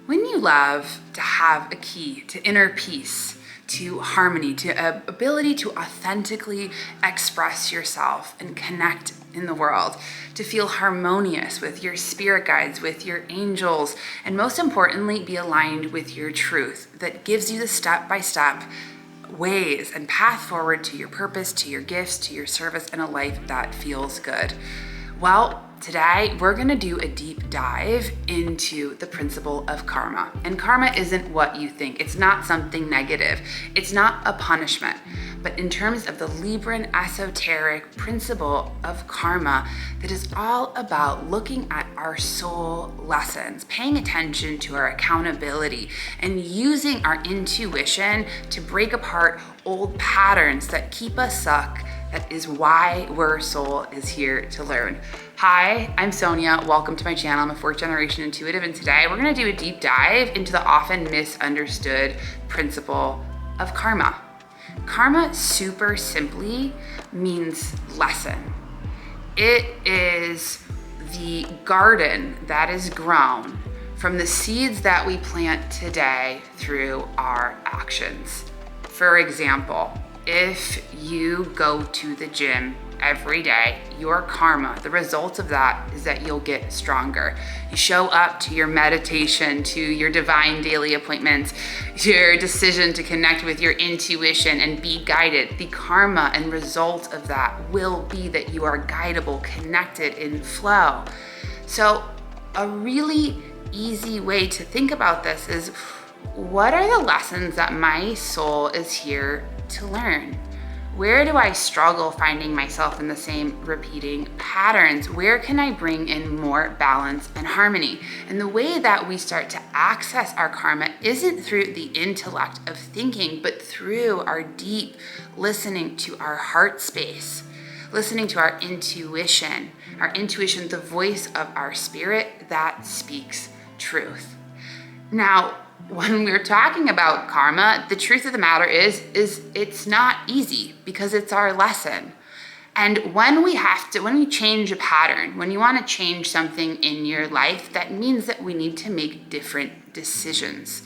Wouldn't you love to have a key to inner peace, to harmony, to ability to authentically express yourself and connect in the world, to feel harmonious with your spirit guides, with your angels, and most importantly, be aligned with your truth that gives you the step-by-step ways and path forward to your purpose, to your gifts, to your service, and a life that feels good? Well, today we're gonna do a deep dive into the principle of karma. And karma isn't what you think. It's not something negative. It's not a punishment. But in terms of the Libran esoteric principle of karma, that is all about looking at our soul lessons, paying attention to our accountability, and using our intuition to break apart old patterns that keep us stuck. That is why our soul is here to learn. Hi, I'm Sonia. Welcome to my channel. I'm a fourth generation intuitive, and today we're gonna do a deep dive into the often misunderstood principle of karma. Karma, super simply, means lesson. It is the garden that is grown from the seeds that we plant today through our actions. For example, if you go to the gym every day, your karma, the result of that is that you'll get stronger. You show up to your meditation, to your divine daily appointments, your decision to connect with your intuition and be guided. The karma and result of that will be that you are guidable, connected, in flow. So a really easy way to think about this is, what are the lessons that my soul is here to learn? Where do I struggle finding myself in the same repeating patterns? Where can I bring in more balance and harmony? And the way that we start to access our karma isn't through the intellect of thinking, but through our deep listening to our heart space, listening to our intuition, the voice of our spirit that speaks truth. Now, when we're talking about karma, the truth of the matter is it's not easy because it's our lesson. And when we change a pattern, when you want to change something in your life, that means that we need to make different decisions.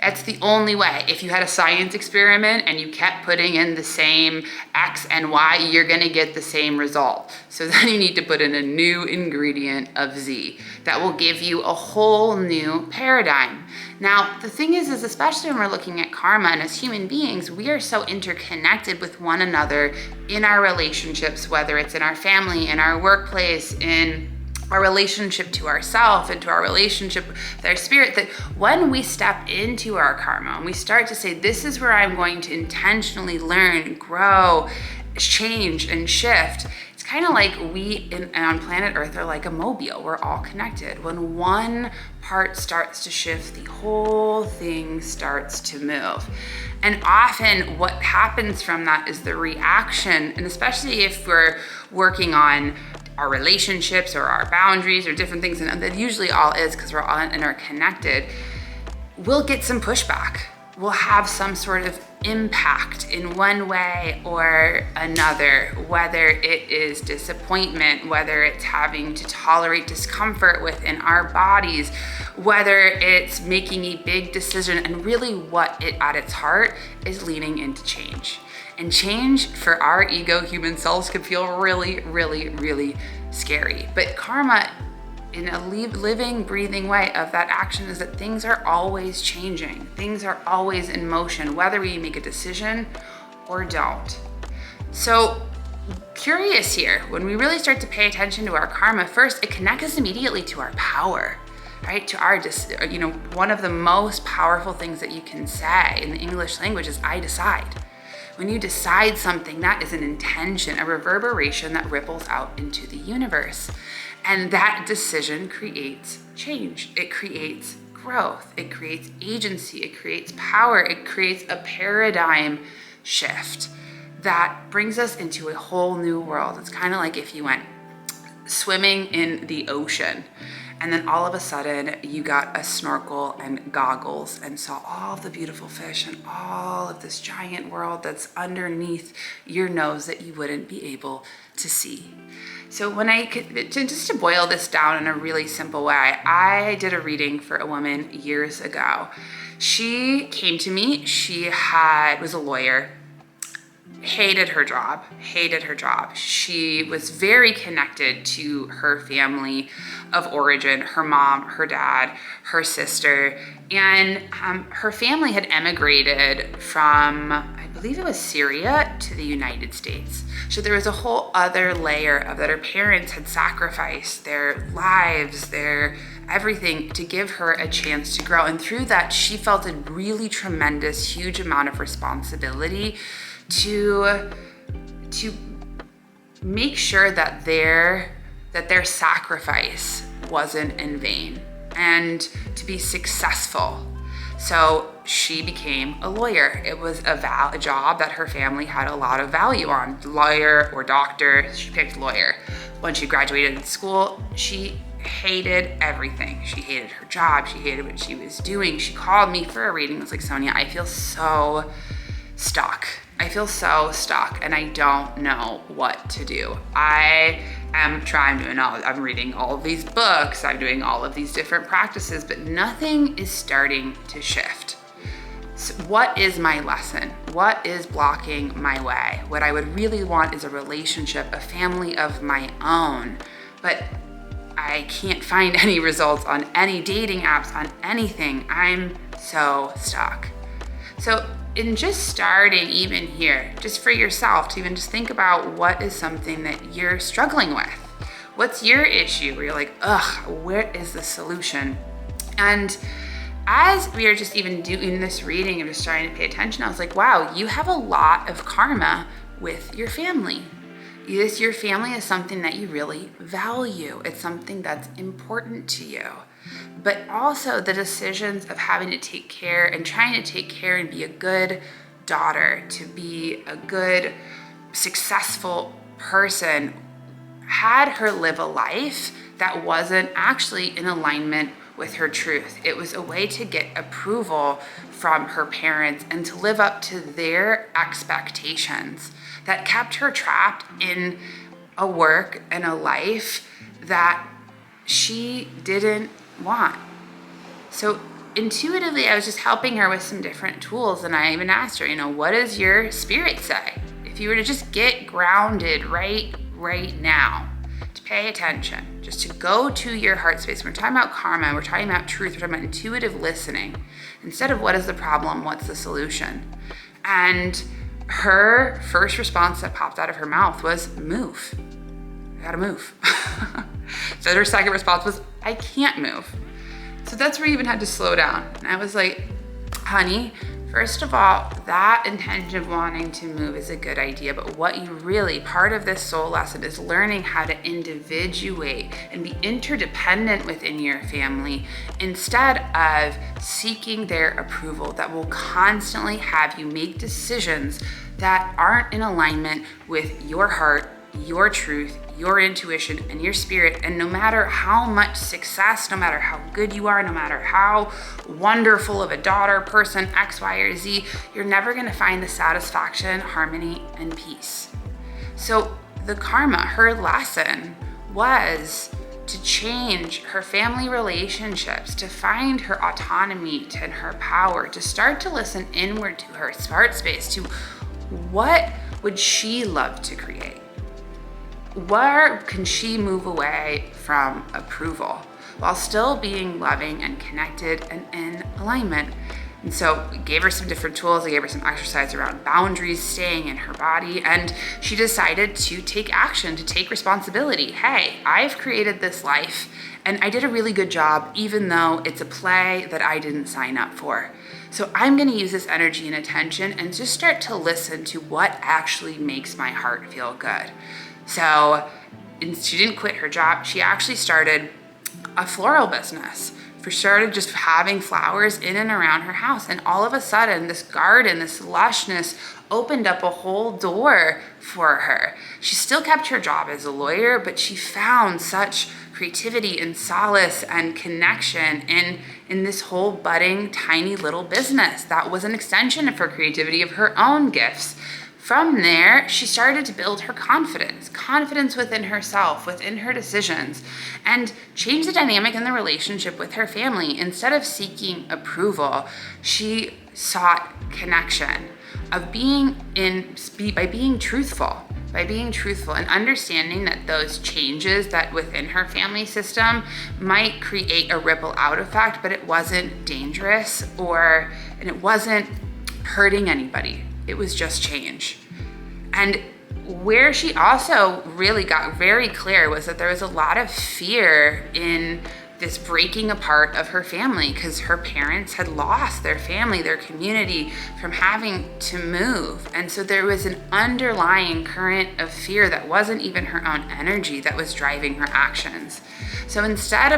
That's the only way. If you had a science experiment and you kept putting in the same X and Y, you're gonna get the same result. So then you need to put in a new ingredient of Z that will give you a whole new paradigm. Now, the thing is especially when we're looking at karma, and as human beings, we are so interconnected with one another in our relationships, whether it's in our family, in our workplace, in our relationship to ourselves and to our relationship with our spirit, that when we step into our karma and we start to say, this is where I'm going to intentionally learn, grow, change, and shift, it's kind of like we on planet Earth are like a mobile. We're all connected. When one part starts to shift, the whole thing starts to move. And often what happens from that is the reaction, and especially if we're working on our relationships or our boundaries or different things, and that usually all is because we're all interconnected, we'll get some pushback. We'll have some sort of impact in one way or another, whether it is disappointment, whether it's having to tolerate discomfort within our bodies, whether it's making a big decision, and really what it at its heart is leaning into change. And change for our ego human selves can feel really, really, really scary. But karma, in a living, breathing way of that action, is that things are always changing. Things are always in motion, whether we make a decision or don't. So curious here, when we really start to pay attention to our karma, first, it connects us immediately to our power, right? To our, one of the most powerful things that you can say in the English language is, I decide. When you decide something, that is an intention, a reverberation that ripples out into the universe. And that decision creates change. It creates growth. It creates agency. It creates power. It creates a paradigm shift that brings us into a whole new world. It's kind of like if you went swimming in the ocean. And then all of a sudden you got a snorkel and goggles and saw all of the beautiful fish and all of this giant world that's underneath your nose that you wouldn't be able to see. So when just to boil this down in a really simple way, I did a reading for a woman years ago. She came to me, she was a lawyer, hated her job. She was very connected to her family of origin, her mom, her dad, her sister, and her family had emigrated from, I believe it was Syria, to the United States. So there was a whole other layer of that her parents had sacrificed their lives, their everything to give her a chance to grow. And through that, she felt a really tremendous, huge amount of responsibility to make sure that their sacrifice wasn't in vain and to be successful. So she became a lawyer. It was a job that her family had a lot of value on, lawyer or doctor. She picked lawyer. When she graduated school, she hated everything. She hated her job. She hated what she was doing. She called me for a reading. I was like, Sonia, I feel so stuck and I don't know what to do. I'm reading all of these books, I'm doing all of these different practices, but nothing is starting to shift. So what is my lesson? What is blocking my way? What I would really want is a relationship, a family of my own, but I can't find any results on any dating apps, on anything. I'm so stuck. So in just starting even here, just for yourself to even just think about what is something that you're struggling with. What's your issue where you're like, where is the solution? And as we are just even doing this reading and just starting to pay attention, I was like, wow, you have a lot of karma with your family. Your family is something that you really value. It's something that's important to you. But also the decisions of having to take care and trying to take care and be a good daughter, to be a good, successful person, had her live a life that wasn't actually in alignment with her truth. It was a way to get approval from her parents and to live up to their expectations that kept her trapped in a work and a life that she didn't want. So intuitively, I was just helping her with some different tools. And I even asked her, what does your spirit say? If you were to just get grounded right now, to pay attention, just to go to your heart space. We're talking about karma, we're talking about truth, we're talking about intuitive listening. Instead of what is the problem, what's the solution? And her first response that popped out of her mouth was, move. I gotta move. So her second response was, I can't move. So that's where you even had to slow down. And I was like, honey, first of all, that intention of wanting to move is a good idea, but what you really, part of this soul lesson is learning how to individuate and be interdependent within your family instead of seeking their approval that will constantly have you make decisions that aren't in alignment with your heart, your truth, your intuition, and your spirit. And no matter how much success, no matter how good you are, no matter how wonderful of a daughter, person, X, Y, or Z, you're never gonna find the satisfaction, harmony, and peace. So the karma, her lesson was to change her family relationships, to find her autonomy and her power, to start to listen inward to her heart space, to what would she love to create? Where can she move away from approval while still being loving and connected and in alignment? And so we gave her some different tools. I gave her some exercise around boundaries, staying in her body, and she decided to take action, to take responsibility. Hey, I've created this life and I did a really good job, even though it's a play that I didn't sign up for. So I'm gonna use this energy and attention and just start to listen to what actually makes my heart feel good. So she didn't quit her job. She actually started a floral business started just having flowers in and around her house. And all of a sudden, this garden, this lushness opened up a whole door for her. She still kept her job as a lawyer, but she found such creativity and solace and connection in this whole budding, tiny little business that was an extension of her creativity, of her own gifts. From there, she started to build her confidence within herself, within her decisions, and change the dynamic in the relationship with her family. Instead of seeking approval, she sought connection of by being truthful and understanding that those changes that within her family system might create a ripple out effect, but it wasn't dangerous and it wasn't hurting anybody. It was just change. And where she also really got very clear was that there was a lot of fear in this breaking apart of her family because her parents had lost their family, their community from having to move. And so there was an underlying current of fear that wasn't even her own energy that was driving her actions. So instead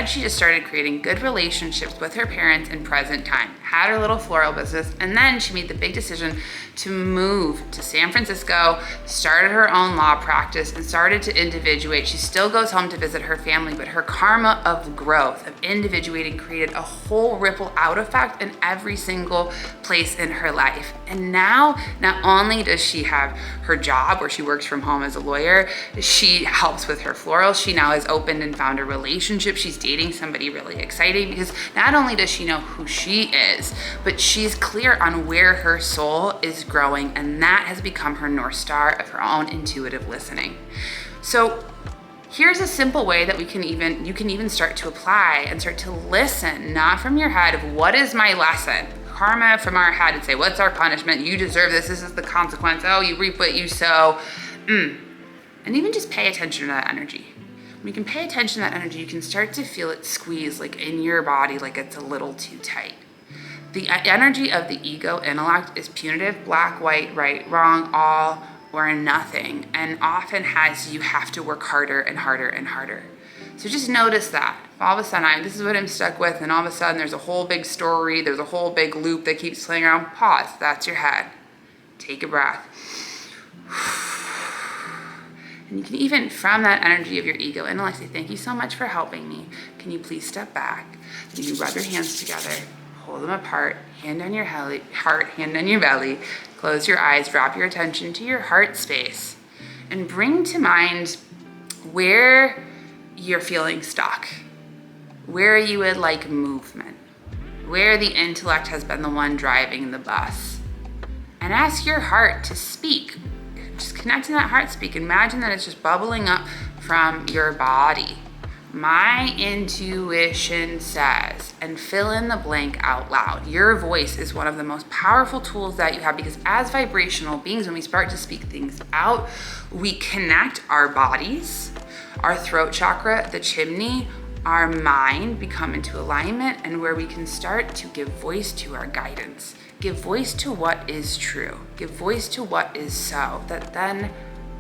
she just started creating good relationships with her parents in present time, had her little floral business, and then she made the big decision to move to San Francisco, started her own law practice, and started to individuate. She still goes home to visit her family, but her karma of growth, of individuating, created a whole ripple out effect in every single place in her life. And now, not only does she have her job where she works from home as a lawyer, she helps with her florals. She now has opened and found a relationship. She's dating somebody really exciting because not only does she know who she is, but she's clear on where her soul is growing, and that has become her North Star of her own intuitive listening. So here's a simple way that you can even start to apply and start to listen, not from your head of what is my lesson, karma from our head, and say, what's our punishment? You deserve this. This is the consequence. Oh, you reap what you sow. And even just pay attention to that energy. When you can pay attention to that energy, you can start to feel it squeeze like in your body, like it's a little too tight. The energy of the ego intellect is punitive, black, white, right, wrong, all, or nothing, and often has you have to work harder and harder and harder. So just notice that. All of a sudden, this is what I'm stuck with, and all of a sudden there's a whole big story, there's a whole big loop that keeps playing around. Pause. That's your head. Take a breath. And you can even, from that energy of your ego intellect, say, thank you so much for helping me. Can you please step back? Then you rub your hands together, hold them apart, hand on your heart, hand on your belly, close your eyes, drop your attention to your heart space, and bring to mind where you're feeling stuck, where you would like movement, where the intellect has been the one driving the bus. And ask your heart to speak. Just connect to that heart speak. Imagine that it's just bubbling up from your body. My intuition says, and fill in the blank out loud. Your voice is one of the most powerful tools that you have, because as vibrational beings, when we start to speak things out, we connect our bodies, our throat chakra, the chimney, our mind become into alignment, and where we can start to give voice to our guidance, give voice to what is true, give voice to what is so, that then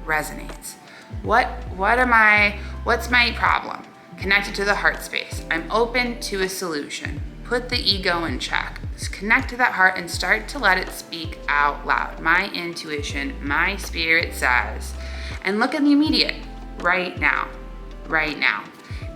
resonates. What's my problem? Connected to the heart space. I'm open to a solution. Put the ego in check. Just connect to that heart and start to let it speak out loud. My intuition, my spirit says. And look in the immediate, right now.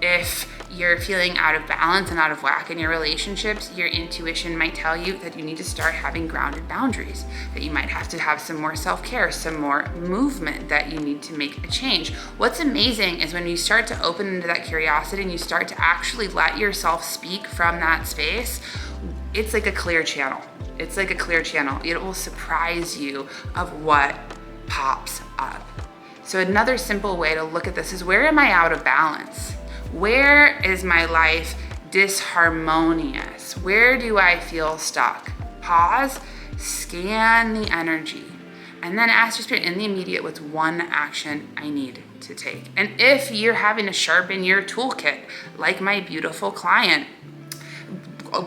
If you're feeling out of balance and out of whack in your relationships, your intuition might tell you that you need to start having grounded boundaries, that you might have to have some more self-care, some more movement, that you need to make a change. What's amazing is when you start to open into that curiosity and you start to actually let yourself speak from that space, it's like a clear channel. It will surprise you of what pops up. So another simple way to look at this is, where am I out of balance? Where is my life disharmonious? Where do I feel stuck? Pause, scan the energy, and then ask your spirit in the immediate, what's one action I need to take? And if you're having to sharpen your toolkit, like my beautiful client,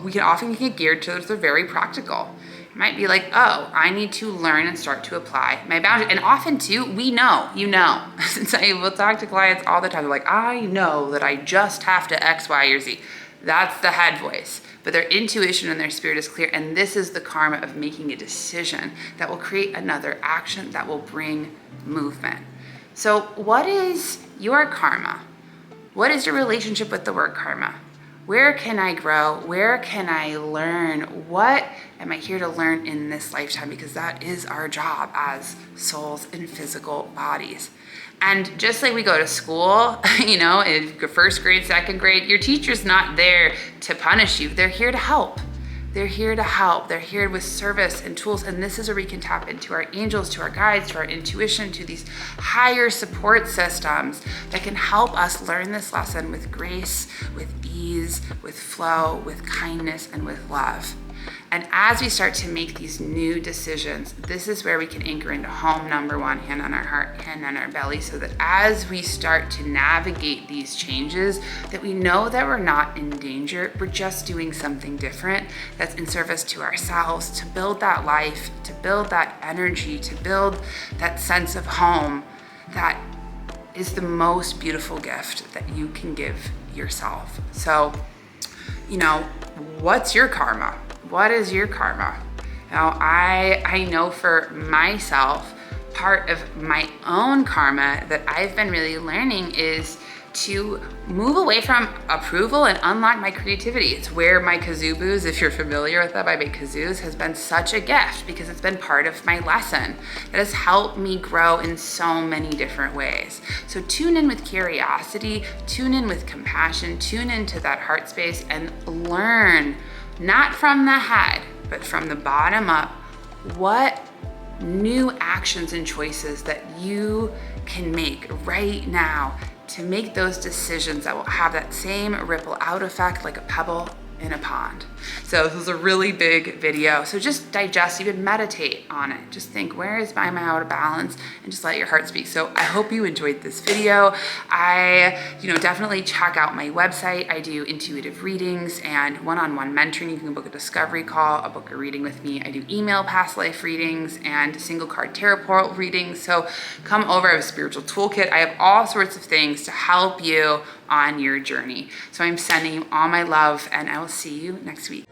we can often get geared to the very practical. It might be like, oh, I need to learn and start to apply my boundaries. And often too, we know, since I will talk to clients all the time, they're like, I know that I just have to X, Y, or Z. That's the head voice. But their intuition and their spirit is clear. And this is the karma of making a decision that will create another action that will bring movement. So what is your karma? What is your relationship with the word karma? Where can I grow? Where can I learn? What am I here to learn in this lifetime? Because that is our job as souls in physical bodies. And just like we go to school, you know, in first grade, second grade, your teacher's not there to punish you. They're here to help. They're here to help. They're here with service and tools. And this is where we can tap into our angels, to our guides, to our intuition, to these higher support systems that can help us learn this lesson with grace, with ease, with flow, with kindness, and with love. And as we start to make these new decisions, this is where we can anchor into home, number one, hand on our heart, hand on our belly, so that as we start to navigate these changes, that we know that we're not in danger. We're just doing something different that's in service to ourselves, to build that life, to build that energy, to build that sense of home that is the most beautiful gift that you can give yourself. So, you know, what's your karma? What is your karma? Now, I know for myself, part of my own karma that I've been really learning is to move away from approval and unlock my creativity. It's where my kazoo boos, if you're familiar with that, I make kazoos, has been such a gift because it's been part of my lesson. It has helped me grow in so many different ways. So tune in with curiosity, tune in with compassion, tune into that heart space and learn, not from the head, but from the bottom up, what new actions and choices that you can make right now to make those decisions that will have that same ripple out effect like a pebble in a pond. So this was a really big video. So just digest, even meditate on it. Just think, where is my out of balance? And just let your heart speak. So I hope you enjoyed this video. Definitely check out my website. I do intuitive readings and one-on-one mentoring. You can book a discovery call, book a reading with me. I do email past life readings and single card tarot portal readings. So come over. I have a spiritual toolkit. I have all sorts of things to help you on your journey. So I'm sending you all my love and I will see you next week.